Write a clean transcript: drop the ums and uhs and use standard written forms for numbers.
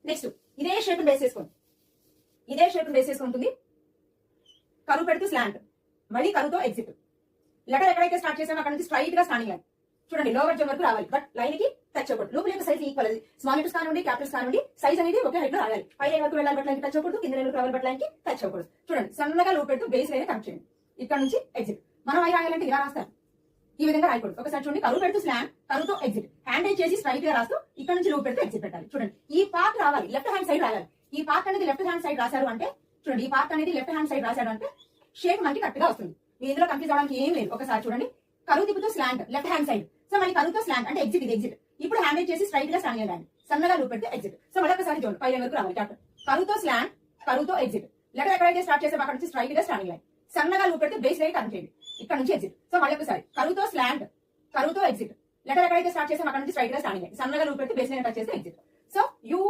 Next ఇదే shape base చేసుకోండి, ఇదే షేప్ బేస్ చేసుకుంటుంది. కరువు పెడుతూ స్లాంట్, మళ్ళీ కరువుతో ఎగ్జిట్. లెటర్ ఎక్కడైతే స్టార్ట్ చేసామో అక్కడ నుంచి స్ట్రైట్ గా స్టాండింగ్ లైన్ చూడండి, లోవర్ జమ్ వరకు రావాలి. బట్ లైన్ కి టచ్ అవ్వకూడదు. లూప్ యొక్క సైజ్ ఈక్వల్, అది స్మాల్ లెటర్స్ కానివ్వండి క్యాపిటల్స్ కానివ్వండి, సైజ్ అనేది ఒకే హైట్ లో రాయాలి. పై లైన్ వరకు వెళ్ళాలి, బట్ లైన్ కి టచ్ అవ్వకూడదు. కింద లైన్ వరకు రావాలి, బట్ లైన్ కి టచ్ అవ్వకూడదు. చూడండి, సన్నగా లూప్ పెడుతూ బేస్ లైన్ కనెక్ట్ చేయండి. ఇక్కడ నుంచి ఎగ్జిట్. మనం అవి రాయాలంటే ఇలా రాస్తారు, ఈ విధంగా రాయకూడదు. ఒకసారి చూడండి, కరువు పెడుతూ స్లాంట్, కరువుతో ఎగ్జిట్. హ్యాండ్ రైజ్ చేసి స్ట్రైట్ గా రాస్తూ ఇక్కడ నుంచి లూప్ పెడుతూ ఎగ్జిట్ పెట్టాలి. చూడండి, ఈ పార్ట్ రావాలి, లెఫ్ట్ హ్యాండ్ సైడ్ రాయాలి. ఈ పార్ట్ అనేది లెఫ్ట్ హ్యాండ్ సైడ్ రాశారు అంటే చూడండి, ఈ పార్ట్ అనేది లెఫ్ట్ హ్యాండ్ సైడ్ రాశాడు అంటే షేప్ మనకి కరెక్ట్ గా వస్తుంది. మీ ఇందులో కన్ఫ్యూజ్ అవడానికి ఏం లేదు. ఒకసారి చూడండి, కరువు తిప్పుతూ slant left hand side. So మళ్ళీ కరువుతో స్లాంట్ అంటే ఎగ్జిట్, ఇది ఎగ్జిట్. ఇప్పుడు హ్యాండ్ రైజ్ చేసి స్ట్రైట్ గా స్టాండ్ చేయాలి, సన్నగా లూప్ పెడితే ఎగ్జిట్. సో మళ్ళీ ఒకసారి చూడండి, పై లైన్ వరకు రావాలి. క్యాప్టెన్ కరువుతో స్లాంట్, కరువుతో ఎగ్జిట్. లెటర్ ఎక్కడైతే స్టార్ట్ చేసే అక్కడ నుంచి స్ట్రైట్ గా స్టాండింగ్ లైన్, సన్నగా లూప్ పెడితే బేస్ లైన్ కనెక్ట్ చేయండి. ఇక్కడ నుంచి ఎగ్జిట్. సో మళ్ళీ ఒకసారి కరువుతో స్లాంట్, కరువుతో ఎగ్జిట్. లెటర్ ఎక్కడైతే స్టార్ట్ చేసాం అక్కడ నుంచి స్ట్రైట్ గా స్టాండింగ్ లైన్, సన్నగా లూప్ పెడితే బేస్ లైన్ టచ్ చేస్తే ఎగ్జిట్. So you